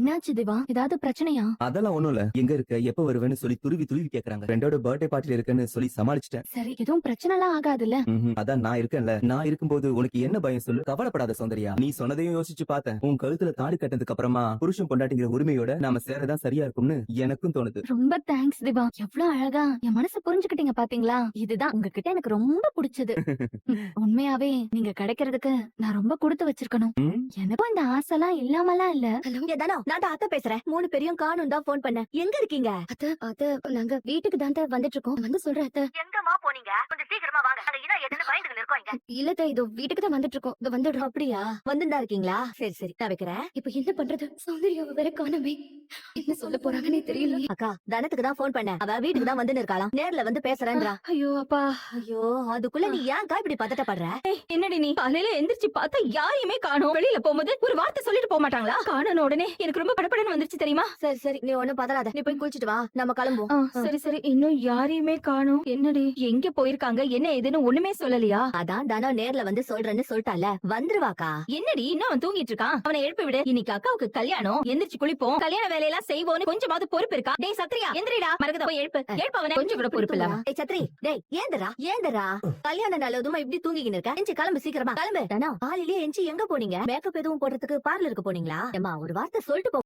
என்னாச்சு தேவா? ஏதாவது பிரச்சனையா? அதெல்லாம் ஒண்ணும் இல்ல. எங்க இருக்க, எப்ப வருவேன்னு சொல்லி துருவி துருவி கேக்குறாங்க. ஃப்ரெண்டோட பர்த்டே பார்ட்டில இருக்கேன்னு சொல்லி சமாளிச்சிட்டேன். சரி, எதுவும் பிரச்சனை எல்லாம் ஆகாதுல்ல? அதான் நான் இருக்கேன்ல. நான் இருக்கும்போது உனக்கு என்ன பயம் சொல்லு? கவலைப்படாத சௌந்தர்யா. நீ சொன்னதையும் யோசிச்சு பார்த்தேன். உன் கழுத்துல தாலி கட்டினதுக்கு அப்புறமா புருஷன் பொண்டாட்டிங்கிற உரிமையோட நாம சேரதான் சரியா இருக்கும்னு எனக்கும் தோணுது. ரொம்ப தேங்க்ஸ் தேவா. எவ்வளவு அழகா என் மனசை புரிஞ்சுக்கிட்டீங்க பாத்தீங்களா? இதுதான் உங்ககிட்ட எனக்கு ரொம்ப பிடிச்சது. உண்மையாவே நீங்க கிடைக்கிறதுக்கு நான் ரொம்ப கொடுத்து வச்சிருக்கணும். ம்? எனக்கும் இந்த ஆசைலாம் இல்லாமலாம் இல்ல. ஹலோ ஏதானோ நான் தான் அத்தை பேசுறேன். 3 பேரையும் காணும் தான் போன் பண்ணேன். எங்க இருக்கீங்க? அத்த நாங்க வீட்டுக்கு தான் வந்துட்டு இருக்கோம். வந்து சொல்றேன் அத்த. எங்கம்மா போனீங்க? கொஞ்சம் சீக்கிரமா வாங்க. அங்க இதான் எதுன்னு பயந்துட்டு இருக்கோம் இங்க. இல்ல இதோ வீட்டுக்கு தான் வந்துட்டு இருக்கோம். இதோ வந்துடுறோம். அப்படியா? வந்துதான் இருக்கீங்களா? சரி சரி நான் வைக்கிறேன். இப்ப என்ன பண்றது? சௌந்தர்யாவை வேற காணோமே. என்ன சொல்ல போறாங்கன்னே தெரியல. அக்கா தனத்துக்கு தான் போன் பண்ணேன். அவ வீட்டுக்கு தான் வந்து இருக்காளாம். நேர்ல வந்து பேசுறேன்றா. ஐயோ அப்பா. ஐயோ அதுக்குள்ள நீ ஏன்க்கா இப்படி பதட்டப்படுற? என்னடி நீ காலையில எந்திரிச்சு பார்த்தா யாரையுமே காணோம். வெளியில போகும்போது ஒரு வார்த்தை சொல்லிட்டு போக மாட்டாங்களா? காணன உடனே எனக்கு ரொம்ப படபடன்னு வந்துருச்சு தெரியுமா? சரி சரி நீ ஒண்ணும் பதறாத. நீ போய் குளிச்சிட்டு வா. நம்ம கிளம்புவோம். சரி சரி இன்னும் யாரையுமே காணோம். என்னடி எங்க போயிருக்காங்க என்ன ஏதுன்னு ஒண்ணுமே சொல்லலையா? அதான் தானோ நேர்ல வந்து சொல்றேன்னு சொல்லிட்டால. வந்துருவாக்கா. என்னடி இன்னும் அவன் தூங்கிட்டு இருக்கான். அவனை எழுப்பி விடு. இன்னைக்கு அக்காவுக்கு கல்யாணம். எந்திரிச்சு குளிப்போம். கல்யாண வேலையெல்லாம் செய்வோம்னு கொஞ்சமாவது பொறுப்பு இருக்கா? டேய் சத்ரியா எந்திரிடா. மறக்கத போய் எழுப்பு. எழுப்பு அவனை. கொஞ்சம் கூட பொறுப்பு இல்லாம. ஏய் சத்ரி டேய் ஏந்தரா கல்யாண நாள் எதுவும் இப்படி தூங்கிக்கின்னு இருக்க? எஞ்சி கிளம்பு சீக்கிரமா கிளம்பு. தானோ காலையிலேயே எஞ்சி எங்க போனீங்க? மேக்கப் எதுவும் போடுறதுக்கு பார்லருக்கு போனீங்களா? ஏம்மா ஒரு வார்த்தை சொல்லிட்டு போ.